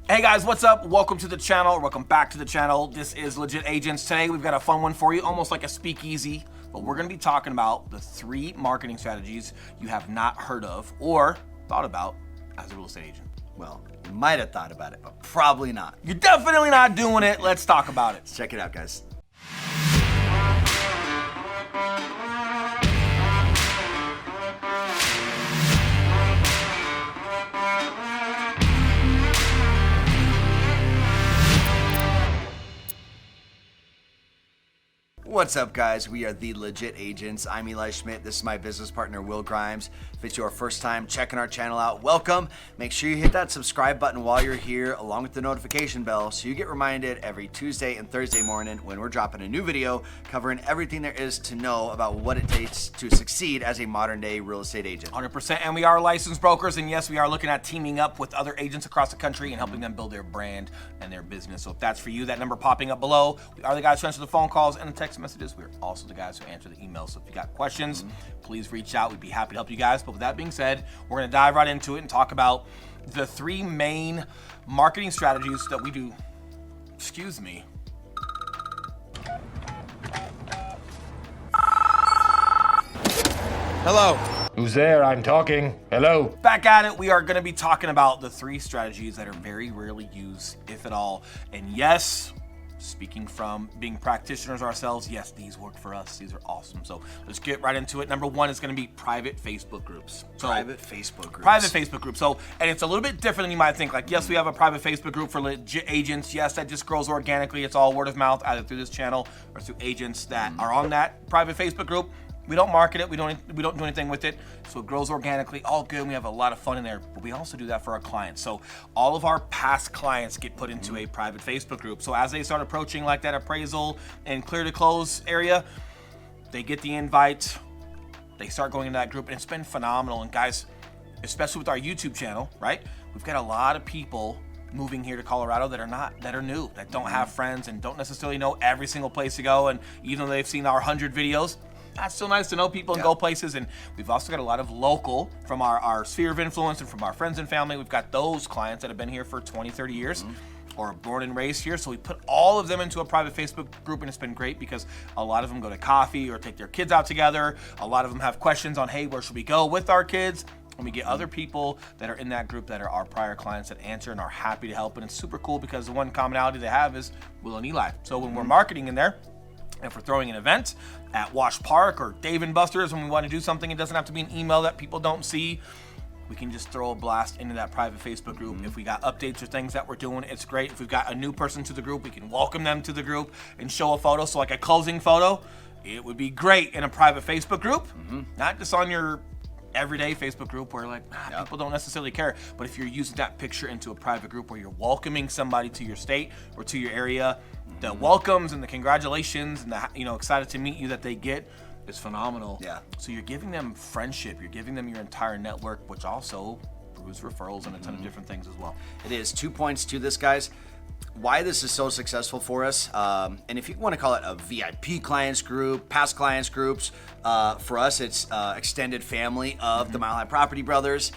Hey guys, what's up? Welcome to the channel. Welcome back to the channel. This is Legit Agents. Today we've got a fun one for you, almost like a speakeasy, but we're going to be talking about the 3 marketing strategies you have not heard of or thought about as a real estate agent. Well, you might have thought about it, but probably not. You're definitely not doing it. Let's talk about it. Let's check it out, guys. What's up, guys? We are the Legit Agents. I'm Schmidt. This is my business partner, Will Grimes. If it's your first time checking our channel out, welcome. Make sure you hit that subscribe button while you're here, along with the notification bell, so you get reminded every Tuesday and Thursday morning when we're dropping a new video covering everything there is to know about what it takes to succeed as a modern-day real estate agent. 100%. And we are licensed brokers, and yes, we are looking at teaming up with other agents across the country and helping them build their brand and their business. So if that's for you, that number popping up below, we are the guys who answer the phone calls and the text messages. We're also the guys who answer the emails. So if you got questions, please reach out. We'd be happy to help you guys. But with that being said, we're going to dive right into it and talk about the 3 main marketing strategies that we do. Excuse me. Hello. Who's there? I'm talking. Hello. Back at it. We are going to be talking about the 3 strategies that are very rarely used, if at all. And yes, speaking from being practitioners ourselves, yes, these work for us. These are awesome. So let's get right into it. Number 1 is going to be private Facebook groups. Private Facebook groups. Private Facebook groups. So, and it's a little bit different than you might think. Like, yes, we have a private Facebook group for legit agents. Yes, that just grows organically. It's all word of mouth, either through this channel or through agents that are on that private Facebook group. We don't market it. We don't do anything with it. So it grows organically. All good. We have a lot of fun in there. But we also do that for our clients. So all of our past clients get put into a private Facebook group. So as they start approaching like that appraisal and clear to close area, they get the invite. They start going into that group, and it's been phenomenal. And guys, especially with our YouTube channel, right? We've got a lot of people moving here to Colorado that are new, that don't have friends and don't necessarily know every single place to go. And even though they've seen our 100 videos, that's still nice to know people and go places. And we've also got a lot of local from our sphere of influence and from our friends and family. We've got those clients that have been here for 20, 30 years or born and raised here. So we put all of them into a private Facebook group, and it's been great because a lot of them go to coffee or take their kids out together. A lot of them have questions on, hey, where should we go with our kids? And we get other people that are in that group that are our prior clients that answer and are happy to help. And it's super cool because the one commonality they have is Will and Eli. So when we're marketing in there, if we're throwing an event at Wash Park or Dave & Buster's, when we want to do something, it doesn't have to be an email that people don't see. We can just throw a blast into that private Facebook group. If we got updates or things that we're doing, it's great. If we've got a new person to the group, we can welcome them to the group and show a photo. So like a closing photo, it would be great in a private Facebook group, not just on your everyday Facebook group where like people don't necessarily care. But if you're using that picture into a private group where you're welcoming somebody to your state or to your area, the welcomes and the congratulations and the excited to meet you that they get is phenomenal. Yeah. So you're giving them friendship, you're giving them your entire network, which also brews referrals and a ton of different things as well. It is 2 points to this, guys. Why this is so successful for us, and if you want to call it a VIP clients group, past clients groups, for us it's extended family of the Mile High Property Brothers,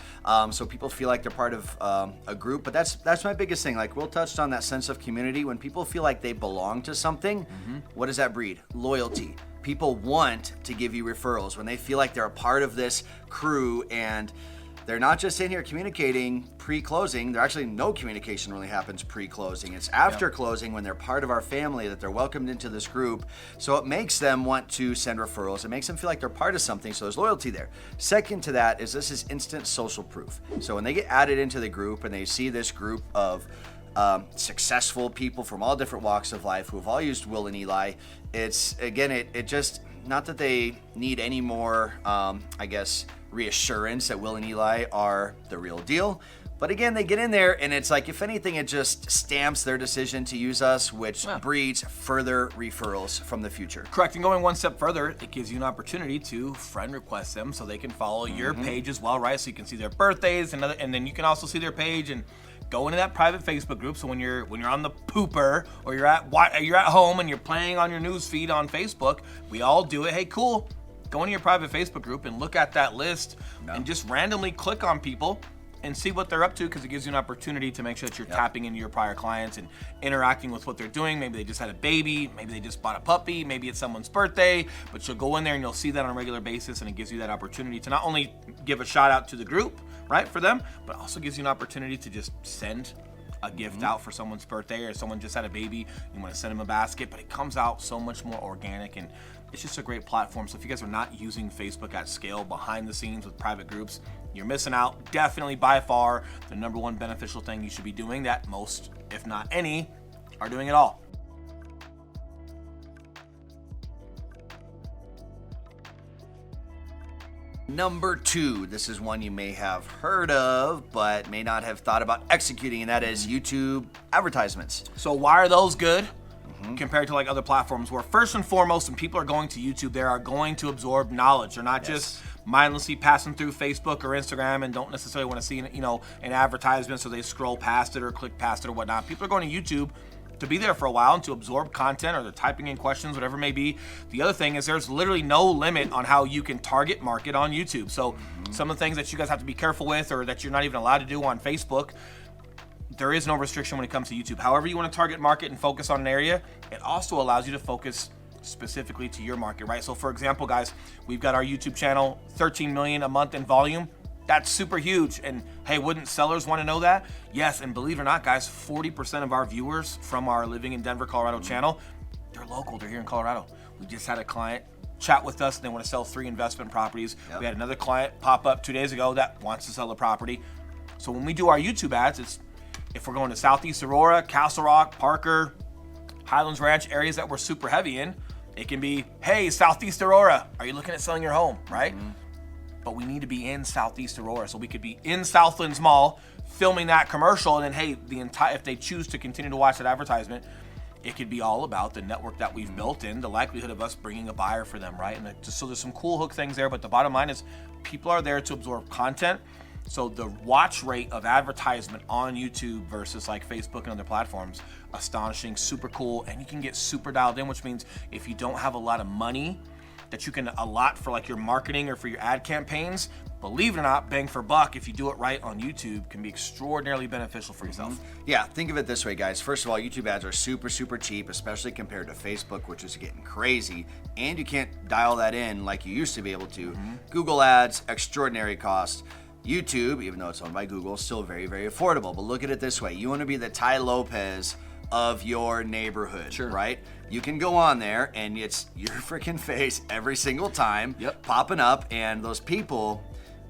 so people feel like they're part of a group. But that's my biggest thing. Like Will touched on that sense of community. When people feel like they belong to something, what does that breed? Loyalty. People want to give you referrals when they feel like they're a part of this crew, and they're not just in here communicating pre-closing. There actually no communication really happens pre-closing. It's after closing when they're part of our family that they're welcomed into this group. So it makes them want to send referrals. It makes them feel like they're part of something. So there's loyalty there. Second to that is this is instant social proof. So when they get added into the group and they see this group of successful people from all different walks of life who have all used Will and Eli, it's again, it just, not that they need any more, reassurance that Will and Eli are the real deal. But again, they get in there and it's like, if anything, it just stamps their decision to use us, which breeds further referrals from the future. Correct. And going one step further, it gives you an opportunity to friend request them so they can follow your page as well, right? So you can see their birthdays and then you can also see their page and go into that private Facebook group. So when you're on the pooper or you're at home and you're playing on your news feed on Facebook, we all do it. Hey, cool. Go into your private Facebook group and look at that list and just randomly click on people and see what they're up to, because it gives you an opportunity to make sure that you're tapping into your prior clients and interacting with what they're doing. Maybe they just had a baby, maybe they just bought a puppy, maybe it's someone's birthday, but you'll go in there and you'll see that on a regular basis, and it gives you that opportunity to not only give a shout out to the group, right, for them, but also gives you an opportunity to just send a gift out for someone's birthday, or someone just had a baby, you want to send them a basket, but it comes out so much more organic, and it's just a great platform. So if you guys are not using Facebook at scale behind the scenes with private groups, you're missing out. Definitely by far the number one beneficial thing you should be doing, that most, if not any, are doing it all. Number 2, this is one you may have heard of, but may not have thought about executing, and that is YouTube advertisements. So why are those good compared to like other platforms? Where first and foremost, when people are going to YouTube, they are going to absorb knowledge. They're not just mindlessly passing through Facebook or Instagram and don't necessarily want to see, you know, an advertisement, so they scroll past it or click past it or whatnot. People are going to YouTube to be there for a while and to absorb content, or they're typing in questions, whatever it may be. The other thing is there's literally no limit on how you can target market on YouTube. So some of the things that you guys have to be careful with, or that you're not even allowed to do on Facebook, there is no restriction when it comes to YouTube. However you want to target market and focus on an area, it also allows you to focus specifically to your market, right? So for example, guys, we've got our YouTube channel, 13 million a month in volume. That's super huge. And hey, wouldn't sellers want to know that? Yes, and believe it or not, guys, 40% of our viewers from our Living in Denver, Colorado channel, they're local, they're here in Colorado. We just had a client chat with us and they want to sell 3 investment properties. We had another client pop up 2 days ago that wants to sell a property. So when we do our YouTube ads, it's if we're going to Southeast Aurora, Castle Rock, Parker, Highlands Ranch, areas that we're super heavy in, it can be, hey, Southeast Aurora, are you looking at selling your home, right? But we need to be in Southeast Aurora. So we could be in Southlands Mall filming that commercial, and then hey, if they choose to continue to watch that advertisement, it could be all about the network that we've built in, the likelihood of us bringing a buyer for them, right? And so there's some cool hook things there, but the bottom line is people are there to absorb content. So the watch rate of advertisement on YouTube versus like Facebook and other platforms, astonishing, super cool, and you can get super dialed in, which means if you don't have a lot of money that you can allot for like your marketing or for your ad campaigns, believe it or not, bang for buck, if you do it right on YouTube, can be extraordinarily beneficial for yourself. Yeah, think of it this way, guys. First of all, YouTube ads are super, super cheap, especially compared to Facebook, which is getting crazy, and you can't dial that in like you used to be able to. Google ads, extraordinary cost. YouTube, even though it's owned by Google, still very, very affordable. But look at it this way. You want to be the Tai Lopez of your neighborhood, right? You can go on there and it's your freaking face every single time popping up, and those people,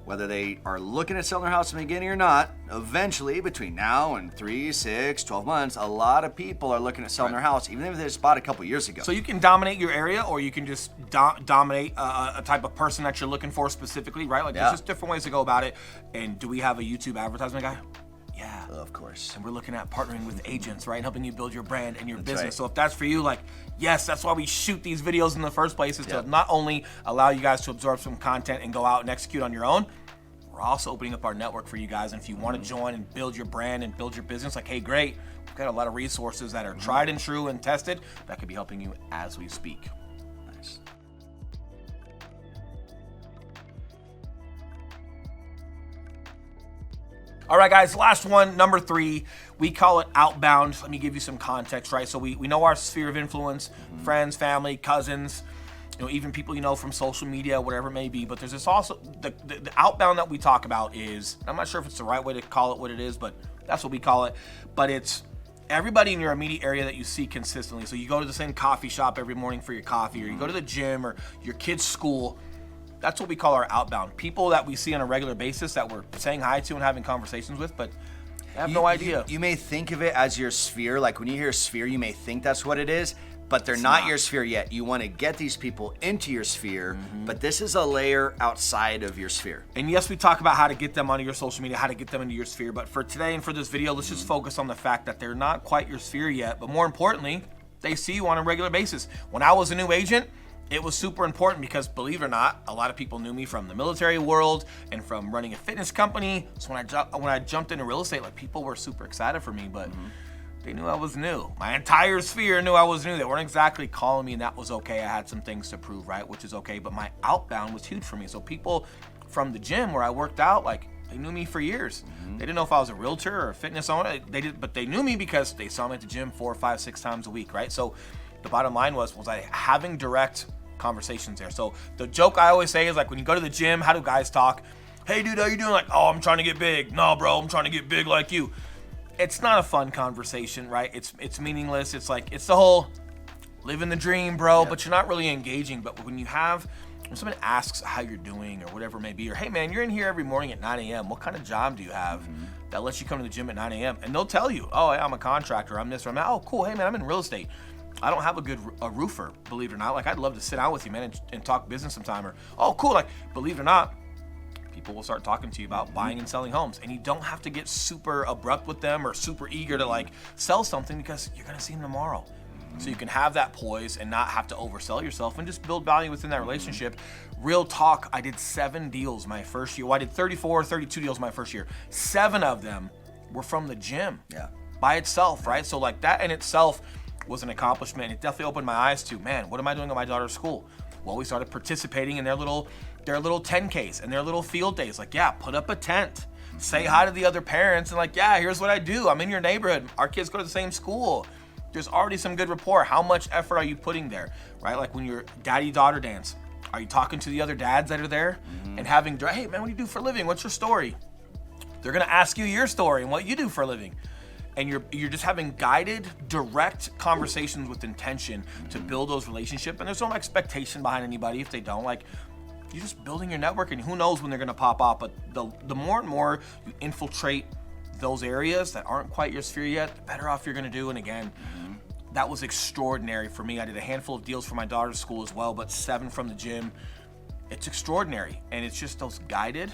whether they are looking at selling their house in the beginning or not, eventually between now and 3, 6, 12 months, a lot of people are looking at selling their house, even if they just bought a couple years ago. So you can dominate your area, or you can just dominate a type of person that you're looking for specifically, right? Like there's just different ways to go about it. And do we have a YouTube advertisement guy? Yeah, of course. And we're looking at partnering with agents, right? Helping you build your brand and your business. Right. So if that's for you, like, yes, that's why we shoot these videos in the first place, is to not only allow you guys to absorb some content and go out and execute on your own, we're also opening up our network for you guys. And if you want to join and build your brand and build your business, like, hey, great, we've got a lot of resources that are tried and true and tested that could be helping you as we speak. Nice. All right, guys, last one, number 3, we call it outbound. Let me give you some context, right? So we know our sphere of influence, friends, family, cousins, you know, even people you know from social media, whatever it may be. But there's this also, the outbound that we talk about is, I'm not sure if it's the right way to call it what it is, but that's what we call it. But it's everybody in your immediate area that you see consistently. So you go to the same coffee shop every morning for your coffee, or you go to the gym or your kid's school. That's what we call our outbound. People that we see on a regular basis that we're saying hi to and having conversations with, but I have no idea. You may think of it as your sphere. Like when you hear sphere, you may think that's what it is, but they're not your sphere yet. You want to get these people into your sphere, but this is a layer outside of your sphere. And yes, we talk about how to get them onto your social media, how to get them into your sphere. But for today and for this video, let's just focus on the fact that they're not quite your sphere yet. But more importantly, they see you on a regular basis. When I was a new agent, it was super important because, believe it or not, a lot of people knew me from the military world and from running a fitness company. So when I jumped into real estate, like, people were super excited for me, but they knew I was new. My entire sphere knew I was new. They weren't exactly calling me, and that was okay. I had some things to prove, right, which is okay. But my outbound was huge for me. So people from the gym where I worked out, like, They knew me for years. They didn't know if I was a realtor or a fitness owner. But they knew me because they saw me at the gym 4, 5, 6 times a week, right? So the bottom line was I having direct conversations there. So the joke I always say is like when you go to the gym, how do guys talk? Hey dude, how you doing? Like, oh, I'm trying to get big. No, bro, I'm trying to get big like you. It's not a fun conversation, right? It's meaningless. It's like, it's the whole living the dream, bro, but you're not really engaging. But when someone asks how you're doing or whatever it may be, or hey man, you're in here every morning at 9 a.m. What kind of job do you have that lets you come to the gym at 9 a.m.? And they'll tell you, oh, I'm a contractor, I'm this or I'm that. Oh, cool. Hey man, I'm in real estate. I don't have a roofer, believe it or not. Like, I'd love to sit down with you, man, and talk business sometime. Or, oh, cool. Like, believe it or not, people will start talking to you about buying and selling homes. And you don't have to get super abrupt with them or super eager to like sell something because you're going to see them tomorrow. So you can have that poise and not have to oversell yourself and just build value within that relationship. Real talk, I did 7 deals my first year. Well, I did 34, 32 deals my first year. 7 of them were from the gym by itself, right? So like that in itself was an accomplishment. It definitely opened my eyes to, man, what am I doing at my daughter's school? Well, we started participating in their little 10Ks and their little field days. Like, yeah, put up a tent, say hi to the other parents, and like, yeah, here's what I do. I'm in your neighborhood. Our kids go to the same school. There's already some good rapport. How much effort are you putting there, right? Like when you're daddy-daughter dance, are you talking to the other dads that are there and having, hey man, what do you do for a living? What's your story? They're gonna ask you your story and what you do for a living. And you're just having guided, direct conversations with intention to build those relationships. And there's no expectation behind anybody if they don't. Like, you're just building your network, and who knows when they're gonna pop up. But the more and more you infiltrate those areas that aren't quite your sphere yet, the better off you're gonna do. And again, that was extraordinary for me. I did a handful of deals for my daughter's school as well, but 7 from the gym. It's extraordinary. And it's just those guided,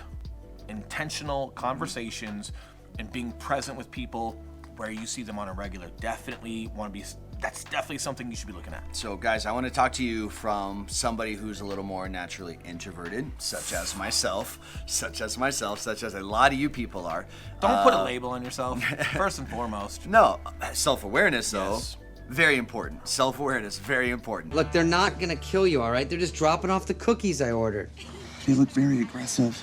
intentional conversations and being present with people where you see them on a regular. That's definitely something you should be looking at. So guys, I want to talk to you from somebody who's a little more naturally introverted, such as myself, such as a lot of you people are. Don't put a label on yourself, first and foremost. No, self-awareness though, Yes. very important. Self-awareness, very important. Look, they're not gonna kill you, all right? They're just dropping off the cookies I ordered. They look very aggressive.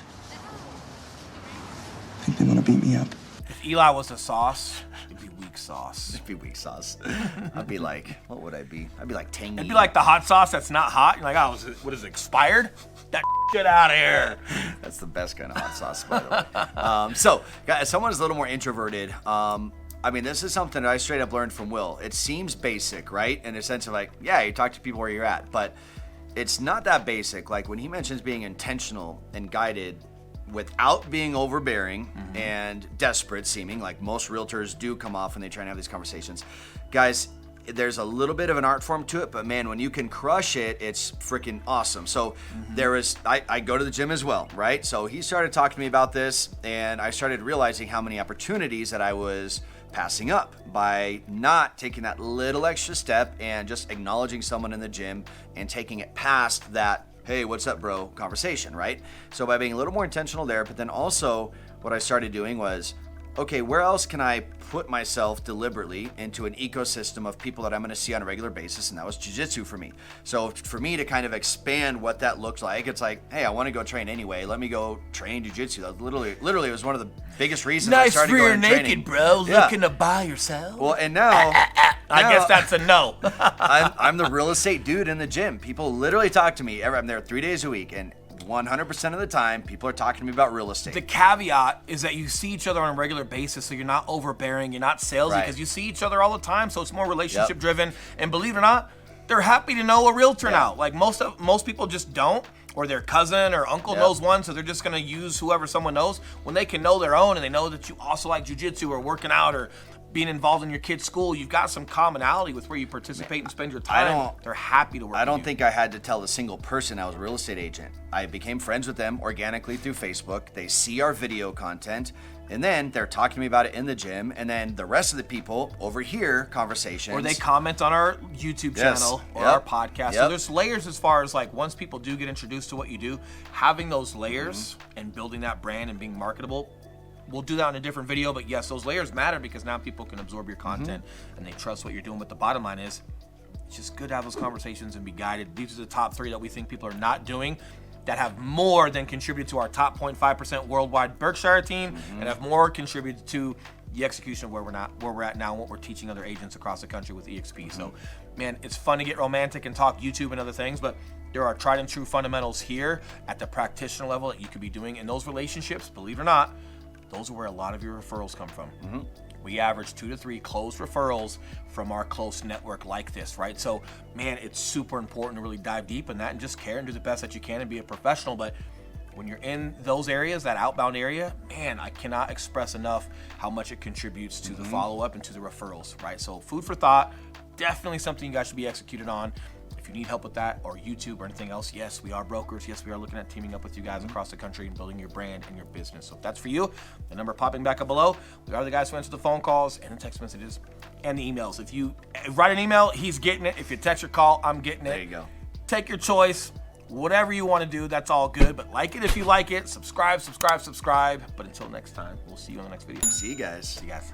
I think they want to beat me up. If Eli was a sauce, it'd be weak sauce. It'd be weak sauce. I'd be like, what would I be? I'd be like tangy. It'd be like the hot sauce that's not hot. You're like, oh, what is it, expired? That get out of here. That's the best kind of hot sauce, by the way. So, guys, someone who's a little more introverted. I mean, this is something that I straight up learned from Will. It seems basic, right? In a sense of like, yeah, you talk to people where you're at, but it's not that basic. Like when he mentions being intentional and guided without being overbearing and desperate seeming, like most realtors do come off when they try and have these conversations. Guys, there's a little bit of an art form to it, but man, when you can crush it, it's freaking awesome. So I go to the gym as well, right? So he started talking to me about this, and I started realizing how many opportunities that I was passing up by not taking that little extra step and just acknowledging someone in the gym and taking it past that, hey, what's up, bro, conversation, right? So by being a little more intentional there, but then also what I started doing was, okay, where else can I put myself deliberately into an ecosystem of people that I'm going to see on a regular basis? And that was jiu-jitsu for me. So for me to kind of expand what that looks like, it's like, hey, I want to go train anyway. Let me go train jiu-jitsu. That was literally it was one of the biggest reasons I started going to training. Naked, bro. Yeah. Looking to buy yourself. Well, and now I guess that's a no. I'm the real estate dude in the gym. People literally talk to me. I'm there 3 days a week, and 100% of the time, people are talking to me about real estate. The caveat is that you see each other on a regular basis, so you're not overbearing, you're not salesy, because you see each other all the time, so it's more relationship driven. And believe it or not, they're happy to know a realtor now. Like most people just don't, or their cousin or uncle knows one, so they're just gonna use whoever someone knows when they can know their own, and they know that you also like jiu-jitsu or working out or being involved in your kid's school. You've got some commonality with where you participate and spend your time. They're happy to work with you. I don't think I had to tell a single person I was a real estate agent. I became friends with them organically through Facebook. They see our video content, and then they're talking to me about it in the gym, and then the rest of the people overhear conversations. Or they comment on our YouTube channel or our podcast. So there's layers as far as like once people do get introduced to what you do, having those layers and building that brand and being marketable. We'll do that in a different video, but yes, those layers matter because now people can absorb your content and they trust what you're doing. But the bottom line is, it's just good to have those conversations and be guided. These are the top 3 that we think people are not doing. that have more than contributed to our top 0.5% worldwide Berkshire team, and have more contributed to the execution of where we're at now, and what we're teaching other agents across the country with EXP. So, man, it's fun to get romantic and talk YouTube and other things, but there are tried and true fundamentals here at the practitioner level that you could be doing. And those relationships, believe it or not, those are where a lot of your referrals come from. We average 2 to 3 closed referrals from our close network like this, right? So, man, it's super important to really dive deep in that and just care and do the best that you can and be a professional. But when you're in those areas, that outbound area, man, I cannot express enough how much it contributes to the follow-up and to the referrals, right? So food for thought, definitely something you guys should be executed on. If you need help with that, or YouTube or anything else, yes, we are brokers. Yes, we are looking at teaming up with you guys across the country and building your brand and your business. So if that's for you, the number popping back up below, we are the guys who answer the phone calls and the text messages and the emails. If you write an email, he's getting it. If you text or call, I'm getting it. There you go. Take your choice. Whatever you want to do, that's all good. But like it if you like it. Subscribe. But until next time, we'll see you on the next video. See you guys. See you guys.